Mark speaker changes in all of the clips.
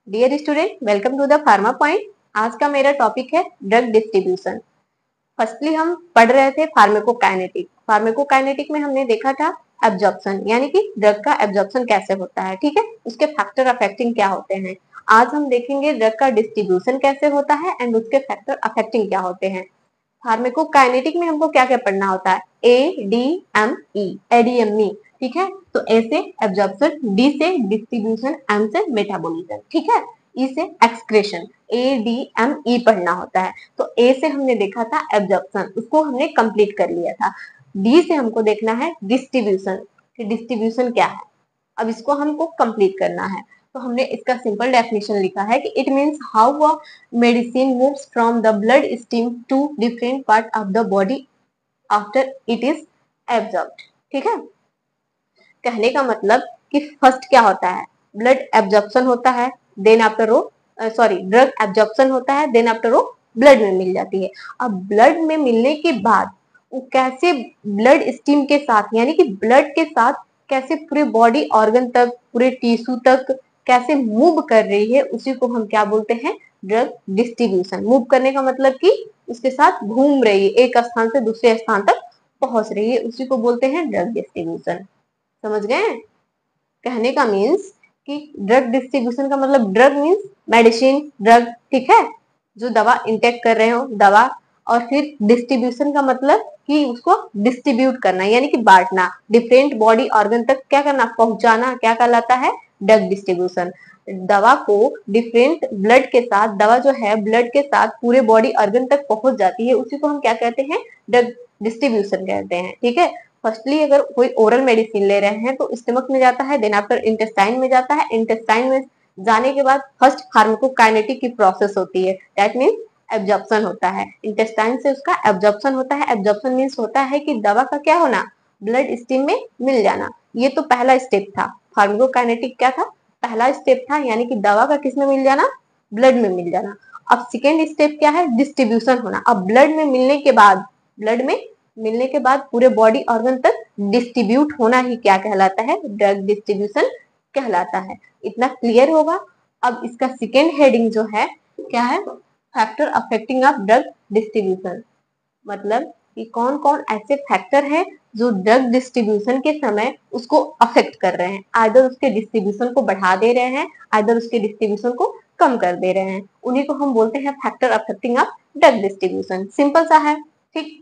Speaker 1: Dear student, welcome to the pharma point. आज का मेरा टॉपिक है ड्रग डिस्ट्रीब्यूशन। फर्स्टली हम पढ़ रहे थे फार्मेकोकाइनेटिक। फार्मेकोकाइनेटिक में हमने देखा था एब्जॉर्प्शन, यानी कि ड्रग का एब्जॉर्प्शन कैसे होता है, ठीक है, उसके फैक्टर अफेक्टिंग क्या होते हैं। आज हम देखेंगे ड्रग का डिस्ट्रीब्यूशन कैसे होता है एंड उसके फैक्टर अफेक्टिंग क्या होते हैं। फार्मेकोकाइनेटिक में हमको क्या क्या पढ़ना होता है, ADME, एडीएमई, ठीक है। तो ए से एब्जॉर्प्शन, डी से डिस्ट्रीब्यूशन, एम से मेटाबॉलिज्म, ठीक है, ई से एक्सक्रेशन, ADME पढ़ना होता है। तो ए से हमने देखा था एब्जॉर्प्शन, उसको हमने कंप्लीट कर लिया था। डी से हमको देखना है डिस्ट्रीब्यूशन, कि डिस्ट्रीब्यूशन क्या है, अब इसको हमको कंप्लीट करना है। तो हमने इसका सिंपल डेफिनेशन लिखा है कि it means how a medicine moves from the blood stream to different part of the body after it is absorbed, ठीक है। कहने का मतलब कि फर्स्ट क्या होता है, ब्लड एब्जॉर्प्शन होता है, देन आफ्टर वो ड्रग एब्जॉर्प्शन होता है, देन आफ्टर वो ब्लड में मिल जाती है। अब ब्लड में मिलने के बाद वो कैसे ब्लड स्ट्रीम के साथ, यानी कि ब्लड के साथ कैसे पूरे बॉडी ऑर्गन तक, पूरे टिश्यू तक कैसे मूव कर रही है, उसी को हम क्या बोलते हैं, ड्रग डिस्ट्रीब्यूशन। मूव करने का मतलब कि उसके साथ घूम रही है, एक स्थान से दूसरे स्थान तक पहुंच रही है, उसी को बोलते हैं ड्रग डिस्ट्रीब्यूशन। समझ गए। कहने का मीन्स कि ड्रग डिस्ट्रीब्यूशन का मतलब, ड्रग मीन्स मेडिसिन, ड्रग, ठीक है, जो दवा इंटेक कर रहे हो दवा। और फिर डिस्ट्रीब्यूशन का मतलब कि उसको डिस्ट्रीब्यूट करना, यानी कि बांटना, डिफरेंट बॉडी ऑर्गन तक क्या करना, पहुंचाना, क्या कहलाता है, ड्रग डिस्ट्रीब्यूशन। दवा को डिफरेंट ब्लड के साथ, दवा जो है ब्लड के साथ पूरे बॉडी ऑर्गन तक पहुंच जाती है, उसी को हम क्या कहते हैं, ड्रग डिस्ट्रीब्यूशन कहते हैं, ठीक है। फर्स्टली अगर कोई ओरल मेडिसिन ले रहे हैं तो स्टमक में जाता है, देन आफ्टर इंटेस्टाइन में जाता है, इंटेस्टाइन में जाने के बाद फर्स्ट फार्माकोकाइनेटिक की प्रोसेस होती है, दैट मींस एब्जॉर्प्शन होता है। इंटेस्टाइन से उसका एब्जॉर्प्शन होता है। एब्जॉर्प्शन मींस होता है कि दवा का क्या होना, ब्लड स्ट्रीम में मिल जाना। ये तो पहला स्टेप था। फार्माकोकाइनेटिक क्या था, पहला स्टेप था, यानी कि दवा का किस में मिल जाना, ब्लड में मिल जाना। अब सेकेंड स्टेप क्या है, डिस्ट्रीब्यूशन होना। अब ब्लड में मिलने के बाद, ब्लड में मिलने के बाद पूरे बॉडी ऑर्गन तक डिस्ट्रीब्यूट होना ही क्या कहलाता है, ड्रग डिस्ट्रीब्यूशन कहलाता है। इतना क्लियर होगा। अब इसका सेकेंड हेडिंग जो है क्या है, factor affecting of drug distribution. मतलब कि कौन कौन ऐसे फैक्टर है जो ड्रग डिस्ट्रीब्यूशन के समय उसको अफेक्ट कर रहे हैं, आइदर उसके डिस्ट्रीब्यूशन को बढ़ा दे रहे हैं, आइदर उसके डिस्ट्रीब्यूशन को कम कर दे रहे हैं, उन्हीं को हम बोलते हैं factor affecting of drug distribution. Simple सा है, ठीक।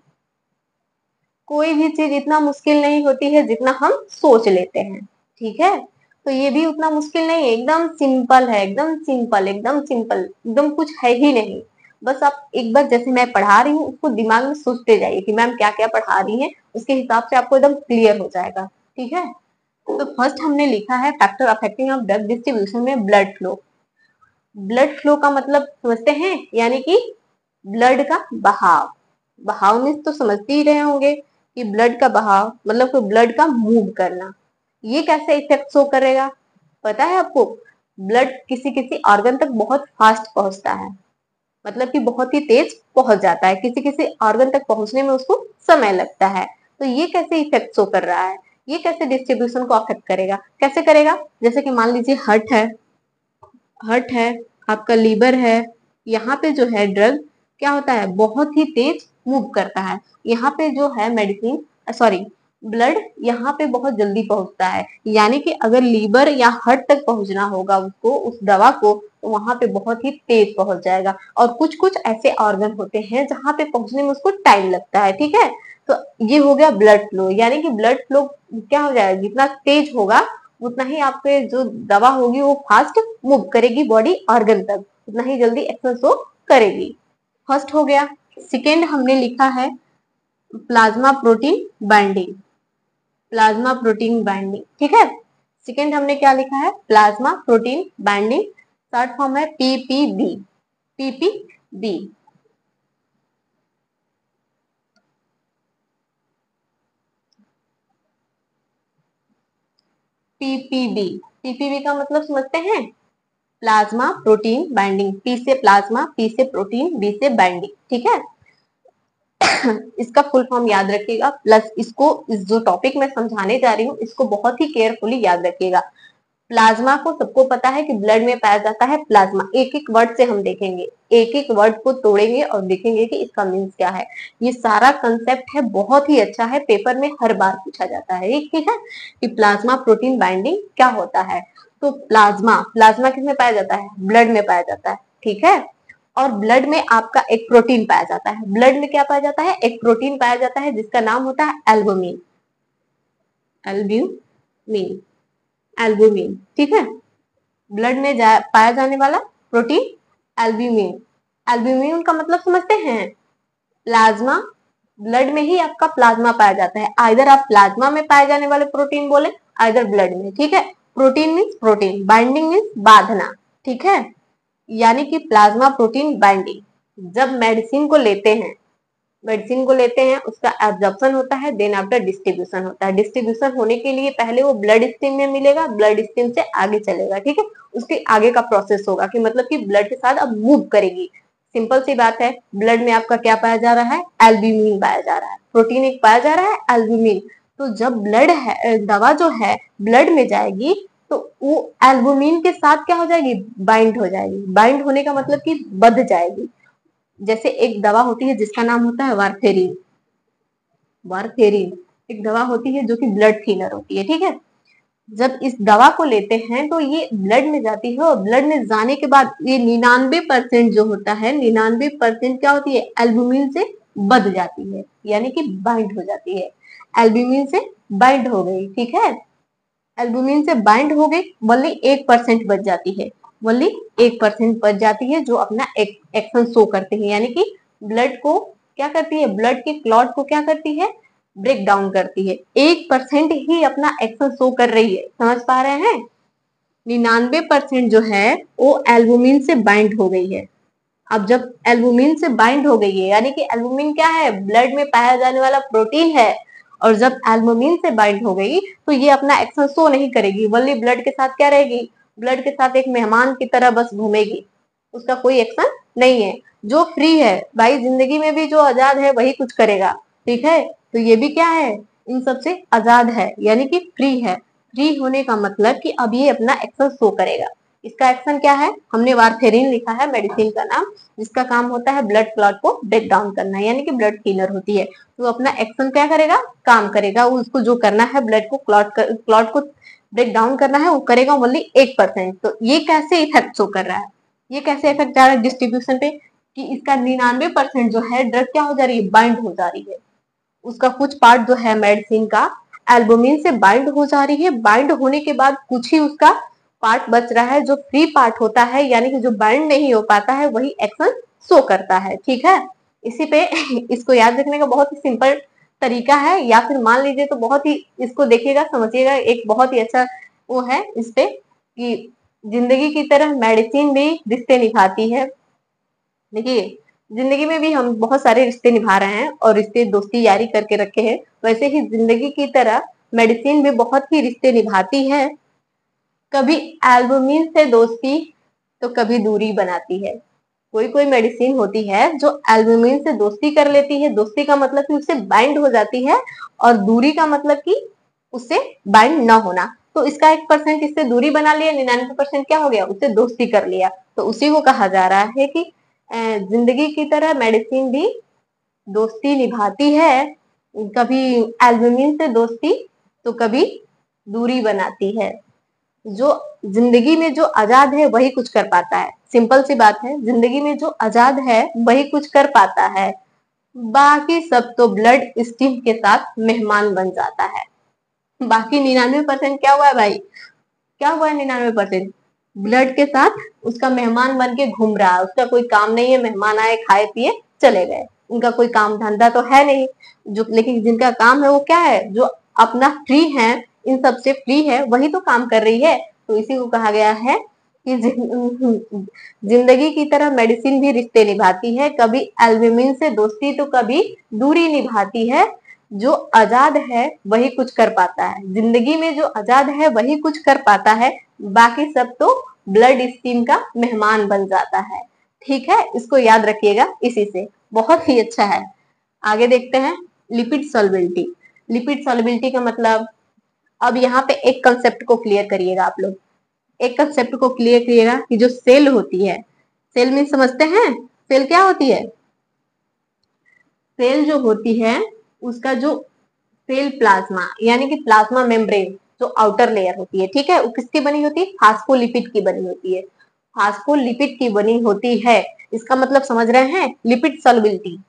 Speaker 1: कोई भी चीज इतना मुश्किल नहीं होती है जितना हम सोच लेते हैं, ठीक है। तो ये भी उतना मुश्किल नहीं है, एकदम सिंपल है, एकदम सिंपल, एकदम सिंपल, एकदम कुछ है ही नहीं। बस आप एक बार जैसे मैं पढ़ा रही हूँ उसको दिमाग में सोचते जाइए कि मैम क्या क्या पढ़ा रही है, उसके हिसाब से आपको एकदम क्लियर हो जाएगा, ठीक है। तो फर्स्ट हमने लिखा है factor affecting of drug distribution में ब्लड फ्लो। ब्लड फ्लो का मतलब समझते हैं, यानी कि ब्लड का बहाव। बहाव मीन्स तो समझते ही रहे होंगे कि ब्लड का बहाव मतलब कि ब्लड का मूव करना। ये कैसे इफेक्ट शो करेगा, पता है आपको। ब्लड किसी किसी ऑर्गन तक बहुत फास्ट पहुंचता है, मतलब कि बहुत ही तेज पहुंच जाता है, किसी किसी ऑर्गन तक पहुंचने में उसको समय लगता है। तो ये कैसे इफेक्ट शो कर रहा है, ये कैसे डिस्ट्रीब्यूशन को अफेक्ट करेगा, कैसे करेगा। जैसे कि मान लीजिए हार्ट है, आपका लीवर है, यहाँ पे जो है ड्रग क्या होता है, बहुत ही तेज मूव करता है। यहाँ पे जो है मेडिसिन, सॉरी, ब्लड यहाँ पे बहुत जल्दी पहुंचता है, यानी कि अगर लीवर या हार्ट तक पहुंचना होगा उसको, उस दवा को, तो वहां पे बहुत ही तेज पहुंच जाएगा। और कुछ कुछ ऐसे ऑर्गन होते हैं जहां पे पहुंचने में उसको टाइम लगता है, ठीक है। तो ये हो गया ब्लड फ्लो, यानी कि ब्लड फ्लो क्या हो जाएगा, जितना तेज होगा उतना ही आपके जो दवा होगी वो फास्ट मूव करेगी बॉडी ऑर्गन तक, उतना ही जल्दी एक्शन शो करेगी। फर्स्ट हो गया। सेकेंड हमने लिखा है plasma protein binding. Plasma protein binding, ठीक है। सेकेंड हमने क्या लिखा है, plasma protein binding, short form है पीपीबी। पीपीबी, पीपीबी, पीपीबी का मतलब समझते हैं, प्लाज्मा प्रोटीन बाइंडिंग। पी से प्लाज्मा, पी से प्रोटीन, बी से बाइंडिंग, ठीक है। इसका फुल फॉर्म याद रखिएगा, प्लस इसको, इस जो टॉपिक मैं समझाने जा रही हूँ इसको बहुत ही केयरफुली याद रखिएगा। प्लाज्मा को सबको पता है कि ब्लड में पाया जाता है प्लाज्मा। एक एक वर्ड से हम देखेंगे, एक एक वर्ड को तोड़ेंगे और देखेंगे कि इसका मीन्स क्या है। ये सारा कंसेप्ट है, बहुत ही अच्छा है, पेपर में हर बार पूछा जाता है। ठीक है कि प्लाज्मा प्रोटीन बाइंडिंग क्या होता है। तो प्लाज्मा, प्लाज्मा किसमें पाया जाता है? ब्लड में पाया जाता है। ठीक है, और ब्लड में आपका एक प्रोटीन पाया जाता है। ब्लड में क्या पाया जाता है? एक प्रोटीन पाया जाता है जिसका नाम होता है एल्बुमिन। Albumin, albumin. ठीक है, ब्लड में पाया जाने वाला प्रोटीन एल्ब्यूमिन। एल्ब्यूमिन का मतलब समझते हैं? प्लाज्मा, ब्लड में ही आपका प्लाज्मा पाया जाता है। आइदर आप प्लाज्मा में पाए जाने वाले प्रोटीन बोले, आइदर ब्लड में। ठीक है, protein means protein, binding means बांधना। ठीक है, यानी कि प्लाज्मा प्रोटीन बाइंडिंग। जब मेडिसिन को लेते हैं, मेडिसिन को लेते हैं, उसका एब्जॉर्प्शन होता है, देन आफ्टर डिस्ट्रीब्यूशन होता है। डिस्ट्रीब्यूशन होने के लिए पहले वो ब्लड स्ट्रीम में मिलेगा, ब्लड स्ट्रीम से आगे चलेगा। ठीक है, उसके आगे का प्रोसेस होगा कि मतलब कि ब्लड के साथ अब मूव करेगी। सिंपल सी बात है, ब्लड में आपका क्या पाया जा रहा है? एल्ब्यूमिन पाया जा रहा है, प्रोटीन एक पाया जा रहा है एल्ब्यूमिन। तो जब ब्लड है, दवा जो है ब्लड में जाएगी तो वो एल्ब्यूमिन के साथ क्या हो जाएगी? बाइंड हो जाएगी। बाइंड होने का मतलब कि बंध जाएगी। जैसे एक दवा होती है जिसका नाम होता है वारफेरिन। वारफेरिन एक दवा होती है जो कि ब्लड थिनर होती है। ठीक है, जब इस दवा को लेते हैं तो ये ब्लड में जाती है, और ब्लड में जाने के बाद ये 99% जो होता है, 99% क्या होती है? एल्ब्यूमिन से बंध जाती है, यानी कि बाइंड हो जाती है। एल्ब्यूमिन से बाइंड हो गई। ठीक है, एल्ब्यूमिन से बाइंड हो गई, ओनली 1% बच जाती है। ओनली 1% बच जाती है जो अपना एक्शन शो करते हैं, यानी कि ब्लड को क्या करती है? ब्लड के क्लॉट को क्या करती है? ब्रेक डाउन करती है। 1% ही अपना एक्शन शो कर रही है, समझ पा रहे हैं? 99% जो है वो एल्बुमिन से बाइंड हो गई है। अब जब एल्बुमिन से बाइंड हो गई है, यानी कि एल्बुमिन क्या है? ब्लड में पाया जाने वाला प्रोटीन है। और जब एल्बुमिन से बाइंड हो गई तो ये अपना एक्शन शो नहीं करेगी, वल्ली ब्लड के साथ क्या रहेगी? ब्लड के साथ एक मेहमान की तरह बस घूमेगी, उसका कोई एक्शन नहीं है। जो फ्री है भाई, जिंदगी में भी जो आजाद है वही कुछ करेगा। ठीक है, तो ये भी क्या है? इन सबसे आजाद है, यानी कि फ्री है। फ्री होने का मतलब कि अब ये अपना एक्शन शो करेगा। इसका एक्शन क्या है? हमने वारफेरिन लिखा है मेडिसिन का नाम, जिसका काम होता है ब्लड क्लॉट को ब्रेक डाउन करना, यानी कि ब्लड थिनर होती है। तो अपना एक्शन क्या करेगा? काम करेगा। उसको जो करना है ब्लड को क्लॉट को ब्रेक डाउन करना है, वो करेगा ओनली 1%। तो ये कैसे इफेक्ट शो कर रहा है? ये कैसे इफेक्ट जा रहा है डिस्ट्रीब्यूशन पे? कि इसका 99% जो है ड्रग क्या हो जा रही है? बाइंड हो जा रही है। उसका कुछ पार्ट जो है मेडिसिन का एल्बुमिन से बाइंड हो जा रही है। बाइंड होने के बाद कुछ ही उसका पार्ट बच रहा है जो फ्री पार्ट होता है, यानी कि जो बाइंड नहीं हो पाता है वही एक्शन शो करता है। ठीक है, इसी पे इसको याद रखने का बहुत ही सिंपल तरीका है, या फिर मान लीजिए तो बहुत ही, इसको देखिएगा समझिएगा, एक बहुत ही अच्छा वो है इस पे कि जिंदगी की तरह मेडिसिन भी रिश्ते निभाती है। देखिए, जिंदगी में भी हम बहुत सारे रिश्ते निभा रहे हैं और रिश्ते दोस्ती यारी करके रखे हैं, वैसे ही जिंदगी की तरह मेडिसिन भी बहुत ही रिश्ते निभाती है। कभी एल्बुमिन से दोस्ती तो कभी दूरी बनाती है। कोई कोई मेडिसिन होती है जो एल्बुमिन से दोस्ती कर लेती है। दोस्ती का मतलब कि उससे बाइंड हो जाती है, और दूरी का मतलब कि उससे बाइंड न होना। तो इसका 1% इससे दूरी बना लिया, 99% क्या हो गया? उससे दोस्ती कर लिया। तो उसी को कहा जा रहा है कि जिंदगी की तरह मेडिसिन भी दोस्ती निभाती है। कभी एल्बुमिन से दोस्ती तो कभी दूरी बनाती है। जो जिंदगी में जो आजाद है वही कुछ कर पाता है। सिंपल सी बात है, जिंदगी में जो आजाद है वही कुछ कर पाता है, बाकी सब तो ब्लड स्ट्रीम के साथ मेहमान बन जाता है। बाकी 99% क्या हुआ है भाई? क्या हुआ है? 99% ब्लड के साथ उसका मेहमान बन के घूम रहा है। उसका कोई काम नहीं है, मेहमान आए खाए पिए चले गए, उनका कोई काम धंधा तो है नहीं। जो लेकिन जिनका काम है वो क्या है? जो अपना फ्री है, इन सब से फ्री है, वही तो काम कर रही है। तो इसी को कहा गया है कि जिंदगी की तरह मेडिसिन भी रिश्ते निभाती है। कभी एल्बुमिन से दोस्ती तो कभी दूरी निभाती है। जो आजाद है वही कुछ कर पाता है, जिंदगी में जो आजाद है वही कुछ कर पाता है, बाकी सब तो ब्लड स्ट्रीम का मेहमान बन जाता है। ठीक है, इसको याद रखिएगा, इसी से बहुत ही अच्छा है। आगे देखते हैं लिपिड सॉल्युबिलिटी। लिपिड सॉल्युबिलिटी का मतलब, अब यहाँ पे एक कंसेप्ट को क्लियर करिएगा आप लोग। एक कंसेप्ट को क्लियर करिएगा कि जो सेल होती है, सेल मीन समझते हैं, सेल क्या होती है? सेल जो होती है उसका जो सेल प्लाज्मा यानी कि प्लाज्मा मेम्ब्रेन जो आउटर लेयर होती है, ठीक है, वो किसकी बनी होती है? फास्फोलिपिड की बनी होती है। फास्फोलिपिड की बनी होती है, इसका मतलब समझ रहे हैं? लिपिड सॉल्युबिलिटी,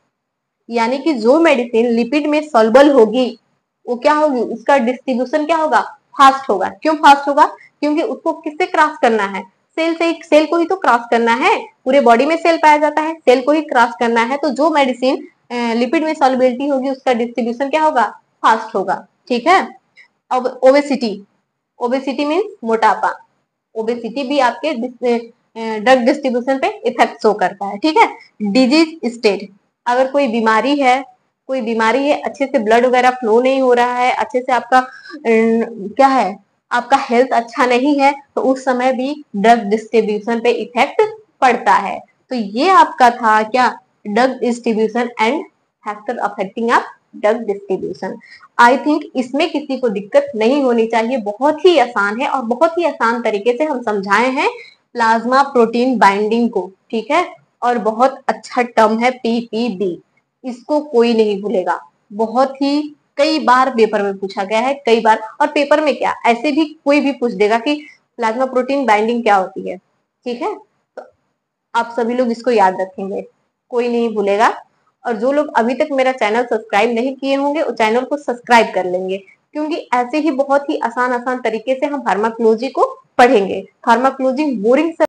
Speaker 1: यानी कि जो मेडिसिन लिपिड में सॉल्युबल होगी वो क्या होगी, उसका डिस्ट्रीब्यूशन क्या होगा? फास्ट होगा। क्यों फास्ट होगा? क्योंकि उसको किससे क्रॉस करना है? सेल से। सेल को ही तो क्रॉस करना है, पूरे बॉडी में सेल पाया जाता है, सेल को ही क्रॉस करना है, तो जो मेडिसिन लिपिड में सॉल्युबिलिटी होगी उसका डिस्ट्रीब्यूशन क्या होगा? फास्ट होगा। ठीक है। अब ओबेसिटी, ओबेसिटी मीन्स मोटापा, ओबेसिटी भी आपके ड्रग डिस्ट्रीब्यूशन पे इफेक्ट शो करता है। ठीक है। डिजीज स्टेट, अगर कोई बीमारी है, कोई बीमारी है, अच्छे से ब्लड वगैरह फ्लो नहीं हो रहा है, अच्छे से आपका क्या है, आपका हेल्थ अच्छा नहीं है, तो उस समय भी ड्रग डिस्ट्रीब्यूशन पे इफेक्ट पड़ता है। तो ये आपका था क्या, drug distribution and factor affecting of drug distribution. I think इसमें किसी को दिक्कत नहीं होनी चाहिए, बहुत ही आसान है और बहुत ही आसान तरीके से हम समझाए हैं प्लाज्मा प्रोटीन बाइंडिंग को। ठीक है। और बहुत अच्छा टर्म है पीपीबी, इसको कोई नहीं भूलेगा। बहुत ही कई बार पेपर में पूछा गया है, कई बार, और पेपर में क्या ऐसे भी कोई भी पूछ देगा कि प्लाज्मा प्रोटीन बाइंडिंग क्या होती है। ठीक है। तो आप सभी लोग इसको याद रखेंगे, कोई नहीं भूलेगा। और जो लोग अभी तक मेरा चैनल सब्सक्राइब नहीं किए होंगे वो चैनल को सब्सक्राइब कर लेंगे, क्योंकि ऐसे ही बहुत ही आसान आसान तरीके से हम फार्माकोलॉजी को पढ़ेंगे। Pharmacology boring